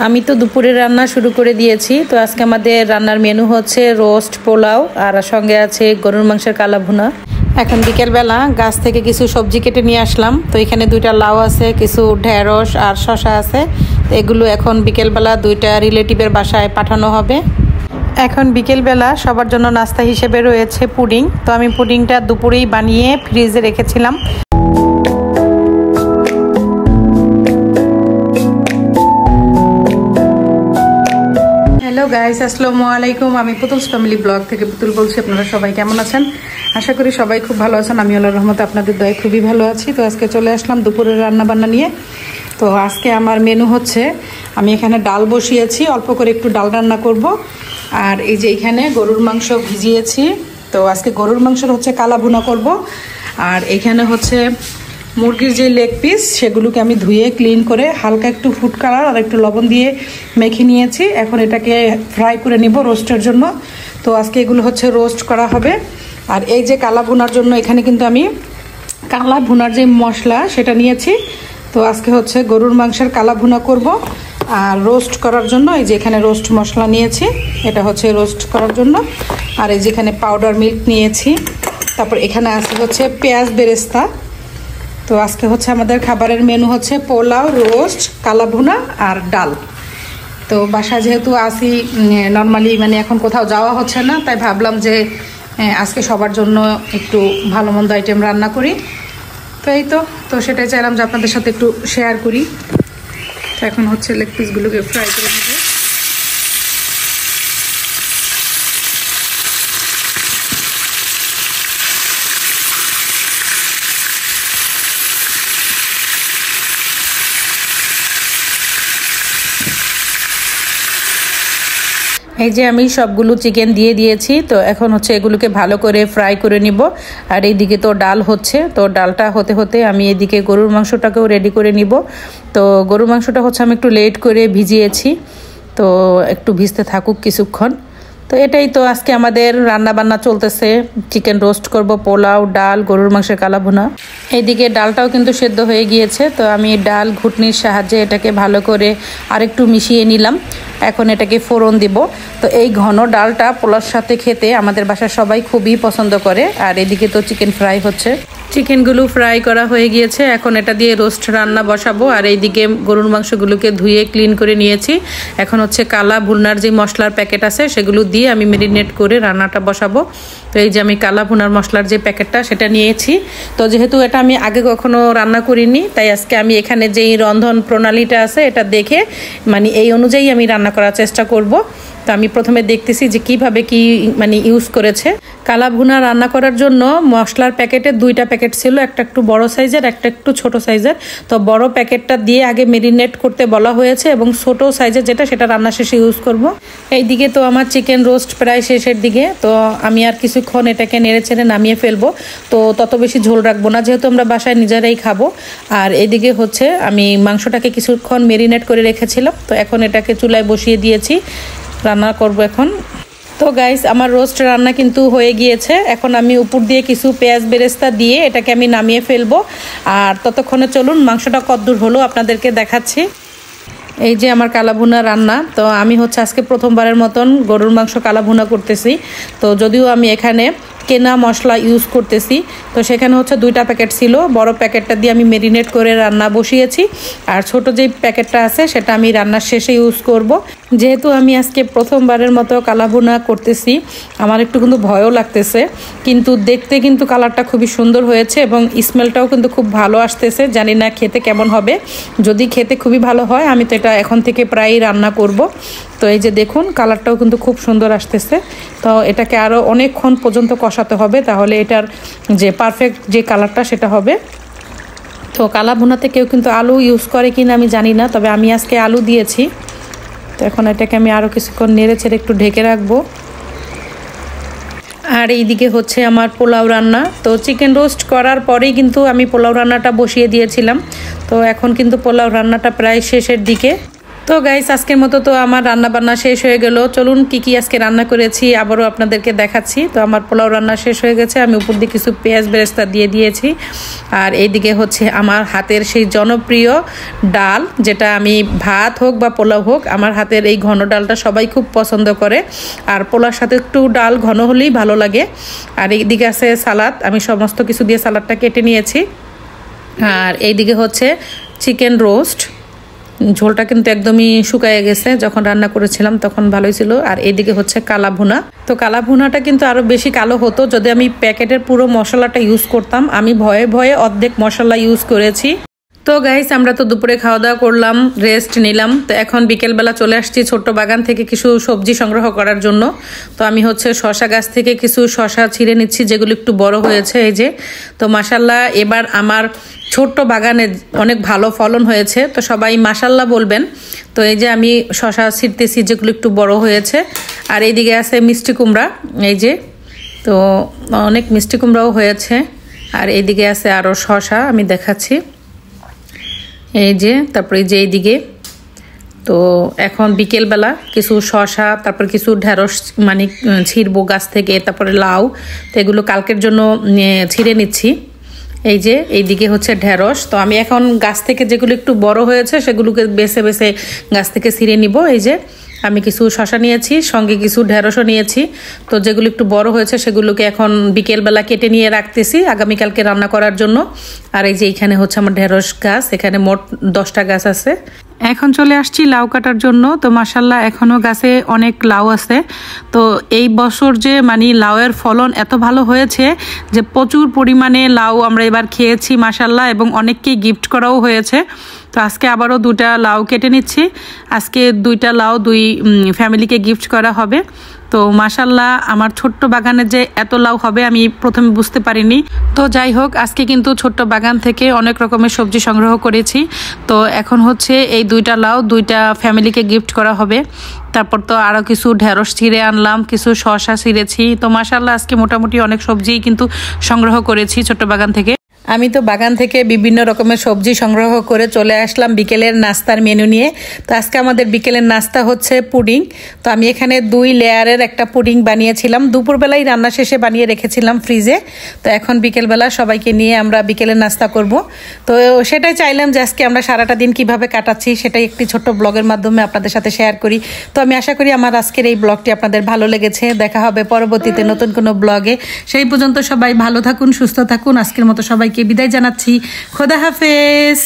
আমি তো দুপুরে রান্না শুরু করে দিয়েছি। তো আজকে আমাদের রান্নার মেনু হচ্ছে রোস্ট, পোলাও আর সঙ্গে আছে গরুর মাংসের কালা ভুনা। এখন বিকেলবেলা গাছ থেকে কিছু সবজি কেটে নিয়ে আসলাম। তো এখানে দুইটা লাউ আছে, কিছু ঢেঁড়স আর শসা আছে। তো এগুলো এখন বিকেলবেলা দুইটা রিলেটিভের বাসায় পাঠানো হবে। এখন বিকেলবেলা সবার জন্য নাস্তা হিসেবে রয়েছে পুডিং। তো আমি পুডিংটা দুপুরেই বানিয়ে ফ্রিজে রেখেছিলাম। হ্যালো গাইস, আসসালামু আলাইকুম। আমি পুতুলস ফ্যামিলি ব্লগ থেকে পুতুল বলছি। আপনারা সবাই কেমন আছেন? আশা করি সবাই খুব ভালো আছেন। আমি আল্লাহর রহমতে আপনাদের দয়ায় খুবই ভালো আছি। তো আজকে চলে আসলাম দুপুরের রান্না বান্না নিয়ে। তো আজকে আমার মেনু হচ্ছে, আমি এখানে ডাল বসিয়েছি, অল্প করে একটু ডাল রান্না করব। আর এই যে এখানে গরুর মাংস ভিজিয়েছি। তো আজকে গরুর মাংসের হচ্ছে কালা ভুনা করব। আর এখানে হচ্ছে মুরগির যে লেগ পিস, সেগুলোকে আমি ধুয়ে ক্লিন করে হালকা একটু ফুড কালার আর একটু লবণ দিয়ে মেখে নিয়েছি। এখন এটাকে ফ্রাই করে নিব রোস্টের জন্য। তো আজকে এগুলো হচ্ছে রোস্ট করা হবে। আর এই যে কালা ভুনার জন্য এখানে কিন্তু আমি কালা ভুনার যে মশলা সেটা নিয়েছি। তো আজকে হচ্ছে গরুর মাংসের কালা ভুনা করব। আর রোস্ট করার জন্য এই যে এখানে রোস্ট মশলা নিয়েছি, এটা হচ্ছে রোস্ট করার জন্য। আর এই যেখানে পাউডার মিল্ক নিয়েছি। তারপর এখানে আছে হচ্ছে পেঁয়াজ বেরেস্তা। তো আজকে হচ্ছে আমাদের খাবারের মেনু হচ্ছে পোলাও, রোস্ট, কালা ভুনা আর ডাল। তো বাসায় যেহেতু আসি নর্মালি, মানে এখন কোথাও যাওয়া হচ্ছে না, তাই ভাবলাম যে আজকে সবার জন্য একটু ভালো মন্দ আইটেম রান্না করি। তো এই তো সেটাই চাইলাম যে আপনাদের সাথে একটু শেয়ার করি। তো এখন হচ্ছে লেগ পিসগুলোকে ফ্রাই করে নেব। এই যে আমি সবগুলো চিকেন দিয়ে দিয়েছি। তো এখন হচ্ছে এগুলোকে ভালো করে ফ্রাই করে নিব। আর এইদিকে তো ডাল হচ্ছে, তো ডালটা হতে হতে আমি এদিকে গরুর মাংসটাকেও রেডি করে নিব। তো গরুর মাংসটা হচ্ছে আমি একটু লেট করে ভিজিয়েছি, তো একটু ভিজতে থাকুক কিছুক্ষণ। তো এটাই তো আজকে আমাদের রান্না বান্না চলতেছে। চিকেন রোস্ট করব, পোলাও, ডাল, গরুর মাংসের কালা ভুনা। এইদিকে ডালটাও কিন্তু সেদ্ধ হয়ে গিয়েছে। তো আমি ডাল ঘুটনির সাহায্যে এটাকে ভালো করে আরেকটু মিশিয়ে নিলাম। এখন এটাকে ফোড়ন দিব। তো এই ঘন ডালটা পোলাওর সাথে খেতে আমাদের বাসার সবাই খুবই পছন্দ করে। আর এদিকে তো চিকেন ফ্রাই হচ্ছে, চিকেনগুলো ফ্রাই করা হয়ে গিয়েছে। এখন এটা দিয়ে রোস্ট রান্না বসাবো। আর এইদিকে গরুর মাংসগুলোকে ধুয়ে ক্লিন করে নিয়েছি। এখন হচ্ছে কালা ভুনার যে মশলার প্যাকেট আছে সেগুলো দিয়ে আমি মেরিনেট করে রান্নাটা বসাবো। তো এই যে আমি কালা ভুনার মশলার যে প্যাকেটটা সেটা নিয়েছি। তো যেহেতু এটা আমি আগে কখনো রান্না করিনি, তাই আজকে আমি এখানে যেই রন্ধন প্রণালীটা আছে এটা দেখে, মানে এই অনুযায়ী আমি রান্না করার চেষ্টা করব। তো আমি প্রথমে দেখতেছি যে কিভাবে কি মানে ইউজ করেছে। কালা ভুনা রান্না করার জন্য মশলার প্যাকেটে দুইটা প্যাকেট ছিল, একটা একটু বড় সাইজের, একটা একটু ছোট সাইজের। তো বড় প্যাকেটটা দিয়ে আগে মেরিনেট করতে বলা হয়েছে, এবং ছোট সাইজের যেটা সেটা রান্না শেষে ইউজ করব। এইদিকে তো আমার চিকেন রোস্ট প্রায় শেষের দিকে। তো আমি আর কিছুক্ষণ এটাকে নেড়ে ছেড়ে নামিয়ে ফেলবো। তো তত বেশি ঝোল রাখবো না, যেহেতু আমরা বাসায় নিজেরাই খাবো। আর এদিকে হচ্ছে আমি মাংসটাকে কিছুক্ষণ মেরিনেট করে রেখেছিলাম। তো এখন এটাকে চুলায় বসিয়ে দিয়েছি, রান্না করব এখন। তো গাইস, আমার রোস্ট রান্না কিন্তু হয়ে গিয়েছে। এখন আমি উপর দিয়ে কিছু পেঁয়াজ বেরেস্তা দিয়ে এটাকে আমি নামিয়ে ফেলবো। আর ততক্ষণে চলুন মাংসটা কতদূর হলো আপনাদেরকে দেখাচ্ছি। এই যে আমার কালা ভুনা রান্না। তো আমি হচ্ছে আজকে প্রথমবারের মতন গরুর মাংস কালা ভুনা করতেছি। তো যদিও আমি এখানে কেনা মশলা ইউজ করতেছি, তো সেখানে হচ্ছে দুইটা প্যাকেট ছিল। বড় প্যাকেটটা দিয়ে আমি মেরিনেট করে রান্না বসিয়েছি, আর ছোট যে প্যাকেটটা আছে সেটা আমি রান্নার শেষে ইউজ করব। যেহেতু আমি আজকে প্রথমবারের মতো কালা ভুনা করতেছি, আমার একটু কিন্তু ভয়ও লাগতেছে, কিন্তু দেখতে কিন্তু কালারটা খুবই সুন্দর হয়েছে এবং স্মেলটাও কিন্তু খুব ভালো আসতেছে। জানি না খেতে কেমন হবে। যদি খেতে খুবই ভালো হয় আমি তো এটা এখন থেকে প্রায়ই রান্না করব। তো এই যে দেখুন, কালারটাও কিন্তু খুব সুন্দর আসতেছে। তো এটাকে আরও অনেকক্ষণ পর্যন্ত কষাতে হবে, তাহলে এটার যে পারফেক্ট যে কালারটা সেটা হবে। তো কালা ভুনাতে কেউ কিন্তু আলু ইউজ করে কিনা আমি জানি না, তবে আমি আজকে আলু দিয়েছি। তো এখন এটাকে আমি আরও কিছুক্ষণ নেড়ে ছেড়ে একটু ঢেকে রাখবো। আর এইদিকে হচ্ছে আমার পোলাও রান্না। তো চিকেন রোস্ট করার পরেই কিন্তু আমি পোলাও রান্নাটা বসিয়ে দিয়েছিলাম। তো এখন কিন্তু পোলাও রান্নাটা প্রায় শেষের দিকে। তো গাইস আজকের মতো তো আমার রান্না বান্না শেষ হয়ে গেল। চলুন কি কি আজকে রান্না করেছি আবারও আপনাদেরকে দেখাচ্ছি। তো আমার পোলাও রান্না শেষ হয়ে গেছে, আমি উপর দিয়ে কিছু পেঁয়াজ বেরেস্তা দিয়ে দিয়েছি। আর এইদিকে হচ্ছে আমার হাতের সেই জনপ্রিয় ডাল, যেটা আমি ভাত হোক বা পোলাও হোক, আমার হাতের এই ঘন ডালটা সবাই খুব পছন্দ করে। আর পোলাওর সাথে একটু ডাল ঘন হলেই ভালো লাগে। আর এইদিকে আছে সালাদ, আমি সমস্ত কিছু দিয়ে সালাদটা কেটে নিয়েছি। আর এইদিকে হচ্ছে চিকেন রোস্ট, ঝোলটা কিন্তু একদমই শুকায় গেছে, যখন রান্না করেছিলাম তখন ভালোই ছিল। আর এদিকে হচ্ছে কালা ভুনা। তো কালা ভুনাটা কিন্তু আরও বেশি কালো হতো যদি আমি প্যাকেটের পুরো মশলাটা ইউজ করতাম। আমি ভয়ে ভয়ে অর্ধেক মশলা ইউজ করেছি। তো গাইস আমরা তো দুপুরে খাওয়া দাওয়া করলাম, রেস্ট নিলাম। তো এখন বিকেলবেলা চলে আসছি ছোট্ট বাগান থেকে কিছু সবজি সংগ্রহ করার জন্য। তো আমি হচ্ছে শশা গাছ থেকে কিছু শশা ছিঁড়ে নিচ্ছি, যেগুলো একটু বড় হয়েছে এই যে। তো মাশাল্লাহ এবার আমার ছোট্ট বাগানে অনেক ভালো ফলন হয়েছে, তো সবাই মাশাল্লাহ বলবেন। তো এই যে আমি শশা ছিঁড়তেছি যেগুলো একটু বড় হয়েছে। আর এইদিকে আছে মিষ্টি কুমড়া, এই যে। তো অনেক মিষ্টি কুমড়াও হয়েছে। আর এইদিকে আছে আরও শশা, আমি দেখাচ্ছি এই যে। তারপরে এই যে এইদিকে। তো এখন বিকেলবেলা কিছু শশা, তারপর কিছু ঢেঁড়স মানে ছিঁড়বো গাছ থেকে, তারপরে লাউ। তো এগুলো কালকের জন্য ছিঁড়ে নিচ্ছি। এই যে এইদিকে হচ্ছে ঢেঁড়স। তো আমি এখন গাছ থেকে যেগুলো একটু বড় হয়েছে সেগুলোকে বেছে বেছে গাছ থেকে ছিঁড়ে নিব। এই যে আমি কিছু শশা নিয়েছি, সঙ্গে কিছু ঢেঁড়সও নিয়েছি। তো যেগুলো একটু বড় হয়েছে সেগুলোকে এখন বিকেলবেলা কেটে নিয়ে রাখতেছি আগামীকালকে রান্না করার জন্য। আর এই যে এইখানে হচ্ছে আমার ঢেঁড়স গাছ, এখানে মোট 10টা গাছ আছে। এখন চলে আসছি লাউ কাটার জন্য। তো মাশাল্লাহ এখনও গাছে অনেক লাউ আছে। তো এই বছর যে মানে লাউয়ের ফলন এত ভালো হয়েছে যে প্রচুর পরিমাণে লাউ আমরা এবার খেয়েছি মাশাল্লাহ, এবং অনেককেই গিফট করাও হয়েছে। তো আজকে আবারও 2টা লাউ কেটে নিচ্ছি। আজকে 2টা লাউ 2 ফ্যামিলিকে গিফট করা হবে। তো মাশাল্লাহ আমার ছোট্ট বাগানে যে এত লাউ হবে আমি প্রথমে বুঝতে পারিনি। তো যাই হোক, আজকে কিন্তু ছোট্ট বাগান থেকে অনেক রকমের সবজি সংগ্রহ করেছি। তো এখন হচ্ছে এই 2টা লাউ 2টা ফ্যামিলিকে গিফট করা হবে। তারপর তো আরও কিছু ঢেঁড়স ছিঁড়ে আনলাম, কিছু শসা ছিঁড়েছি। তো মাশাল্লাহ আজকে মোটামুটি অনেক সবজিই কিন্তু সংগ্রহ করেছি ছোট্ট বাগান থেকে। আমি তো বাগান থেকে বিভিন্ন রকমের সবজি সংগ্রহ করে চলে আসলাম বিকেলের নাস্তার মেনু নিয়ে। তো আজকে আমাদের বিকেলের নাস্তা হচ্ছে পুডিং। তো আমি এখানে 2 লেয়ারের একটা পুডিং বানিয়েছিলাম, দুপুরবেলায় রান্না শেষে বানিয়ে রেখেছিলাম ফ্রিজে। তো এখন বিকেলবেলা সবাইকে নিয়ে আমরা বিকেলের নাস্তা করব। তো সেটাই চাইলাম যে আজকে আমরা সারাটা দিন কিভাবে কাটাচ্ছি সেটাই একটি ছোট্ট ব্লগের মাধ্যমে আপনাদের সাথে শেয়ার করি। তো আমি আশা করি আমার আজকের এই ব্লগটি আপনাদের ভালো লেগেছে। দেখা হবে পরবর্তীতে নতুন কোনো ব্লগে। সেই পর্যন্ত সবাই ভালো থাকুন, সুস্থ থাকুন। আজকের মতো সবাইকে বিদায় জানাচ্ছি। খোদা হাফেজ।